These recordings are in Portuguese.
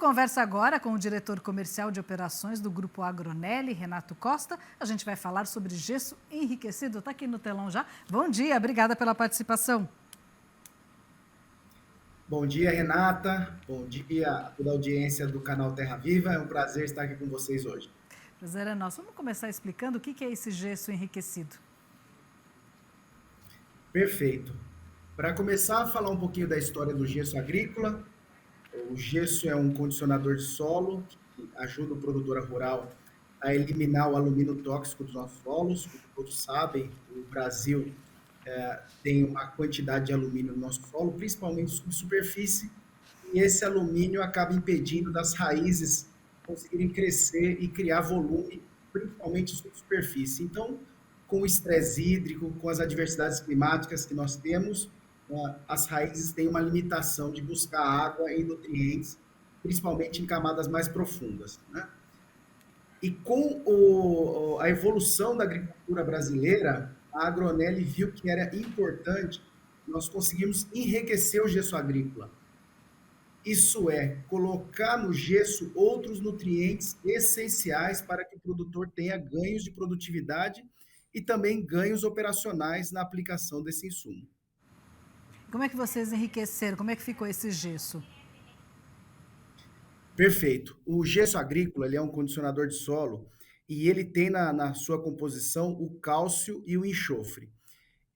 conversa agora com o diretor comercial de operações do Grupo Agronelli, Renato Costa. A gente vai falar sobre gesso enriquecido. Está aqui no telão já. Bom dia, obrigada pela participação. Bom dia, Renata. Bom dia a toda a audiência do canal Terra Viva. É um prazer estar aqui com vocês hoje. Prazer é nosso. Vamos começar explicando o que é esse gesso enriquecido. Perfeito. Para começar a falar um pouquinho da história do gesso agrícola, o gesso é um condicionador de solo que ajuda o produtor rural a eliminar o alumínio tóxico dos nossos solos. Como todos sabem, o Brasil tem uma quantidade de alumínio no nosso solo, principalmente sobre superfície, e esse alumínio acaba impedindo das raízes conseguirem crescer e criar volume, principalmente sobre superfície. Então, com o estresse hídrico, com as adversidades climáticas que nós temos, as raízes têm uma limitação de buscar água e nutrientes, principalmente em camadas mais profundas, né? E com a evolução da agricultura brasileira, a Agronelli viu que era importante nós conseguirmos enriquecer o gesso agrícola. Isso é, colocar no gesso outros nutrientes essenciais para que o produtor tenha ganhos de produtividade e também ganhos operacionais na aplicação desse insumo. Como é que vocês enriqueceram? Como é que ficou esse gesso? Perfeito. O gesso agrícola ele é um condicionador de solo e ele tem na sua composição o cálcio e o enxofre.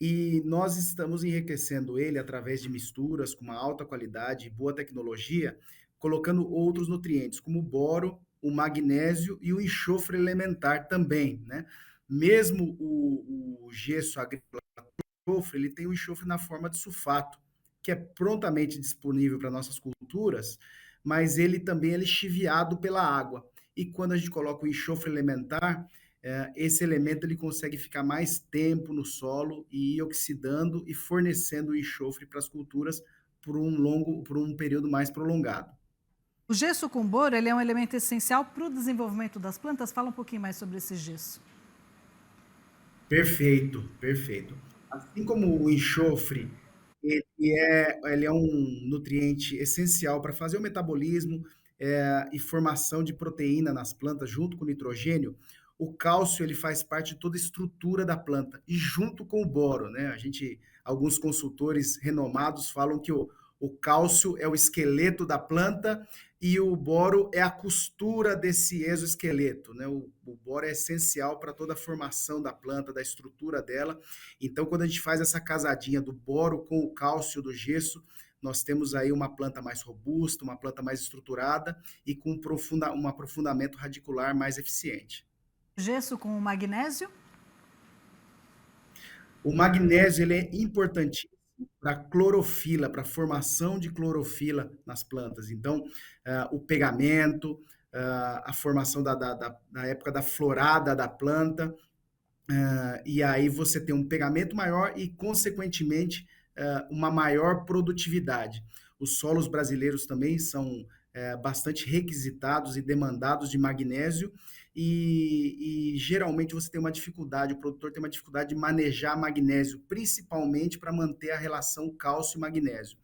E nós estamos enriquecendo ele através de misturas com uma alta qualidade e boa tecnologia, colocando outros nutrientes, como o boro, o magnésio e o enxofre elementar também, né? Mesmo o gesso agrícola, ele tem o enxofre na forma de sulfato, que é prontamente disponível para nossas culturas, mas ele também é lixiviado pela água. E quando a gente coloca o enxofre elementar, esse elemento ele consegue ficar mais tempo no solo e ir oxidando e fornecendo o enxofre para as culturas por um período mais prolongado. O gesso com boro, ele é um elemento essencial para o desenvolvimento das plantas. Fala um pouquinho mais sobre esse gesso. Perfeito, perfeito. Assim como o enxofre, ele é um nutriente essencial para fazer o metabolismo e formação de proteína nas plantas, junto com o nitrogênio. O cálcio ele faz parte de toda a estrutura da planta e junto com o boro, né? Alguns consultores renomados falam que o cálcio é o esqueleto da planta e o boro é a costura desse exoesqueleto, né? O boro é essencial para toda a formação da planta, da estrutura dela. Então, quando a gente faz essa casadinha do boro com o cálcio do gesso, nós temos aí uma planta mais robusta, uma planta mais estruturada e com um aprofundamento radicular mais eficiente. Gesso com o magnésio? O magnésio ele é importantíssimo para clorofila, para a formação de clorofila nas plantas. Então, o pegamento, a formação da época da florada da planta, e aí você tem um pegamento maior e, consequentemente, uma maior produtividade. Os solos brasileiros também são bastante requisitados e demandados de magnésio, e geralmente você tem uma dificuldade, o produtor tem uma dificuldade de manejar magnésio, principalmente para manter a relação cálcio e magnésio.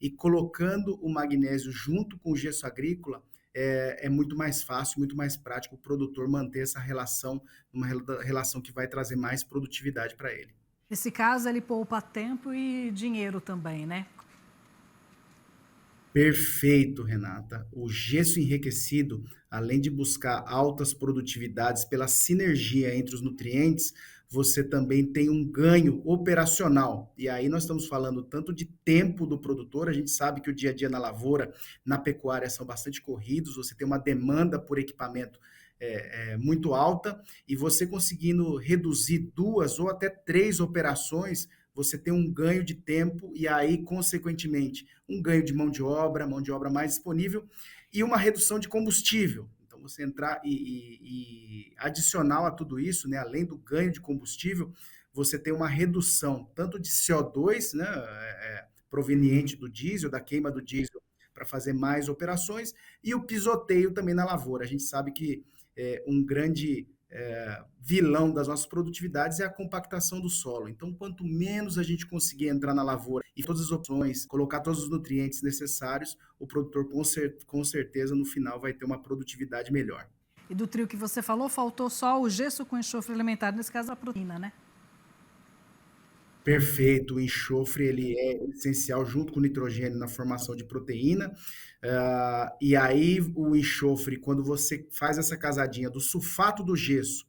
E colocando o magnésio junto com o gesso agrícola, é muito mais fácil, muito mais prático o produtor manter essa relação, uma relação que vai trazer mais produtividade para ele. Nesse caso, ele poupa tempo e dinheiro também, né? Perfeito, Renata. O gesso enriquecido, além de buscar altas produtividades pela sinergia entre os nutrientes, você também tem um ganho operacional. E aí nós estamos falando tanto de tempo do produtor, a gente sabe que o dia a dia na lavoura, na pecuária são bastante corridos, você tem uma demanda por equipamento muito alta, e você conseguindo reduzir duas ou até três operações, você tem um ganho de tempo e aí, consequentemente, um ganho de mão de obra mais disponível e uma redução de combustível. Então, você entrar e adicional a tudo isso, né, além do ganho de combustível, você tem uma redução tanto de CO2, né, proveniente do diesel, da queima do diesel, para fazer mais operações, e o pisoteio também na lavoura. A gente sabe que um grande vilão das nossas produtividades é a compactação do solo. Então, quanto menos a gente conseguir entrar na lavoura e todas as opções, colocar todos os nutrientes necessários, o produtor com certeza no final vai ter uma produtividade melhor. E do trio que você falou, faltou só o gesso com enxofre elementar, nesse caso a proteína, né? Perfeito, o enxofre ele é essencial junto com o nitrogênio na formação de proteína. E aí o enxofre, quando você faz essa casadinha do sulfato do gesso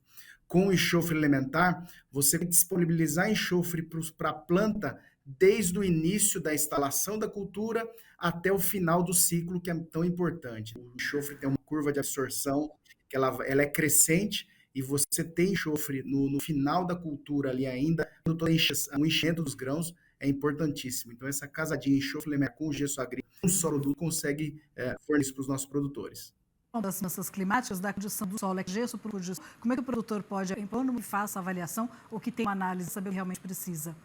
com o enxofre elementar, você vai disponibilizar enxofre para a planta desde o início da instalação da cultura até o final do ciclo, que é tão importante. O enxofre tem uma curva de absorção que ela é crescente, e você tem enxofre no final da cultura ali ainda, o enchimento dos grãos é importantíssimo. Então, essa casadinha enxofre com o gesso agrícola, um solo duro consegue fornecer para os nossos produtores. Das mudanças climáticas, da condição do solo, gesso por gesso, como é que o produtor pode, quando faça a avaliação, ou que tem uma análise, saber o que realmente precisa?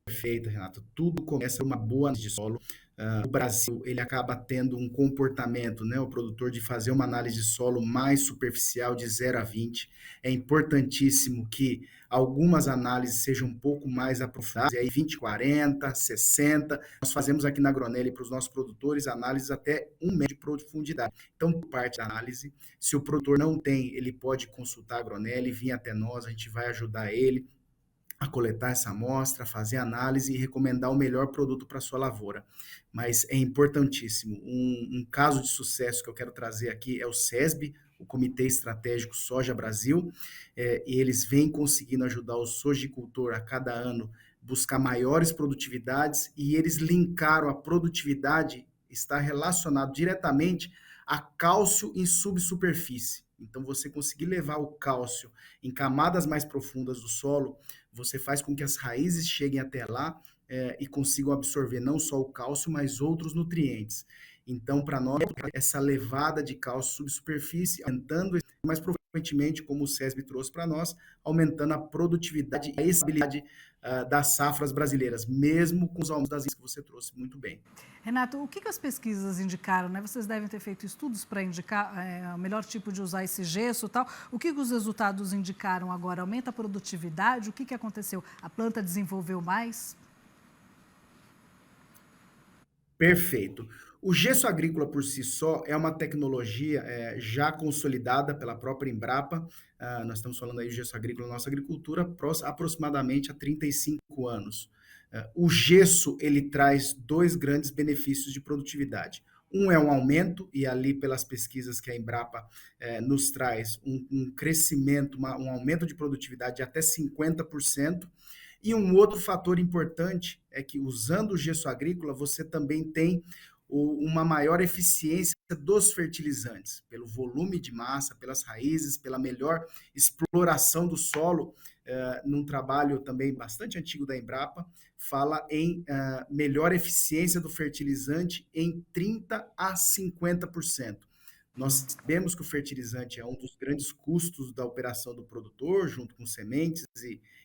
Perfeito, Renato. Tudo começa com uma boa análise de solo. O Brasil ele acaba tendo um comportamento, né, o produtor, de fazer uma análise de solo mais superficial, de 0 a 20. É importantíssimo que algumas análises sejam um pouco mais aprofundadas, e aí 20, 40, 60. Nós fazemos aqui na Agronelli para os nossos produtores análises até 1 metro de profundidade. Então, parte da análise, se o produtor não tem, ele pode consultar a Agronelli, vir até nós, a gente vai ajudar ele a coletar essa amostra, fazer análise e recomendar o melhor produto para a sua lavoura. Mas é importantíssimo. Um caso de sucesso que eu quero trazer aqui é o SESB, o Comitê Estratégico Soja Brasil, e eles vêm conseguindo ajudar o sojicultor a cada ano buscar maiores produtividades, e eles linkaram a produtividade, está relacionado diretamente a cálcio em subsuperfície. Então, você conseguir levar o cálcio em camadas mais profundas do solo, você faz com que as raízes cheguem até lá e consigam absorver não só o cálcio, mas outros nutrientes. Então, para nós, essa levada de cálcio subsuperfície, aumentando mais frequentemente, como o SESB trouxe para nós, aumentando a produtividade e a estabilidade das safras brasileiras, mesmo com os aumentos das que você trouxe muito bem. Renato, o que as pesquisas indicaram, né? Vocês devem ter feito estudos para indicar o melhor tipo de usar esse gesso e tal. O que os resultados indicaram agora? Aumenta a produtividade? O que aconteceu? A planta desenvolveu mais? Perfeito. O gesso agrícola por si só é uma tecnologia já consolidada pela própria Embrapa. Nós estamos falando aí do gesso agrícola na nossa agricultura aproximadamente há 35 anos. O gesso ele traz 2 grandes benefícios de produtividade. Um é um aumento, e ali pelas pesquisas que a Embrapa nos traz, um crescimento, um aumento de produtividade de até 50%. E um outro fator importante é que, usando o gesso agrícola, você também tem uma maior eficiência dos fertilizantes, pelo volume de massa, pelas raízes, pela melhor exploração do solo. Num trabalho também bastante antigo da Embrapa, fala em melhor eficiência do fertilizante em 30% a 50%. Nós sabemos que o fertilizante é um dos grandes custos da operação do produtor, junto com sementes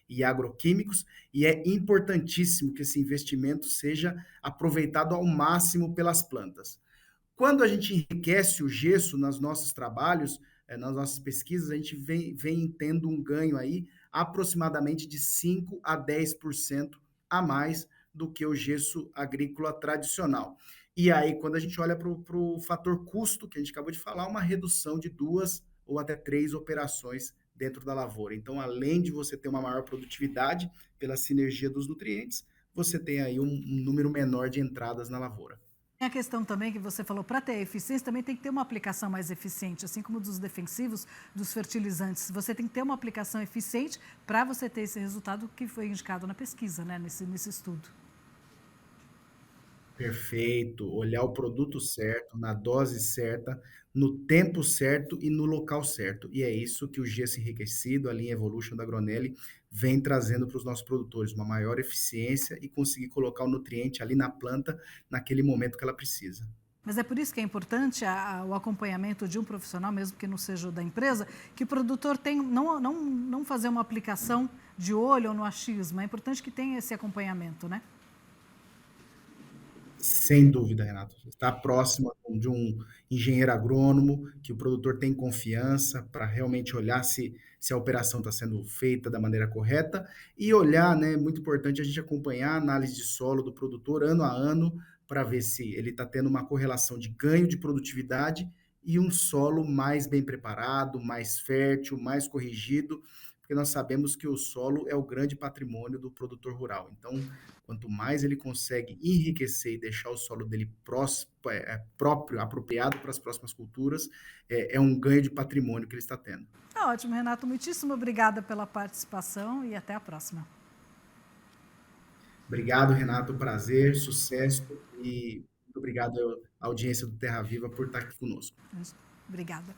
e agroquímicos, e é importantíssimo que esse investimento seja aproveitado ao máximo pelas plantas. Quando a gente enriquece o gesso nos nossos trabalhos, nas nossas pesquisas, a gente vem tendo um ganho aí aproximadamente de 5 a 10% a mais do que o gesso agrícola tradicional. E aí, quando a gente olha para o fator custo, que a gente acabou de falar, uma redução de 2 ou até 3 operações dentro da lavoura. Então, além de você ter uma maior produtividade pela sinergia dos nutrientes, você tem aí um número menor de entradas na lavoura. Tem a questão também que você falou, para ter eficiência também tem que ter uma aplicação mais eficiente, assim como dos defensivos, dos fertilizantes. Você tem que ter uma aplicação eficiente para você ter esse resultado que foi indicado na pesquisa, né, nesse estudo. Perfeito. Olhar o produto certo, na dose certa, no tempo certo e no local certo. E é isso que o gesso enriquecido, a linha Evolution da Agronelli, vem trazendo para os nossos produtores, uma maior eficiência e conseguir colocar o nutriente ali na planta naquele momento que ela precisa. Mas é por isso que é importante o acompanhamento de um profissional, mesmo que não seja o da empresa, que o produtor não fazer uma aplicação de olho ou no achismo. É importante que tenha esse acompanhamento, né? Sem dúvida, Renato. Está próximo de um engenheiro agrônomo, que o produtor tem confiança para realmente olhar se a operação está sendo feita da maneira correta e olhar, né, é muito importante a gente acompanhar a análise de solo do produtor ano a ano para ver se ele está tendo uma correlação de ganho de produtividade e um solo mais bem preparado, mais fértil, mais corrigido, porque nós sabemos que o solo é o grande patrimônio do produtor rural. Então, quanto mais ele consegue enriquecer e deixar o solo dele próprio, apropriado para as próximas culturas, é um ganho de patrimônio que ele está tendo. Tá ótimo, Renato. Muitíssimo obrigada pela participação e até a próxima. Obrigado, Renato. Prazer, sucesso e muito obrigado à audiência do Terra Viva por estar aqui conosco. Obrigada.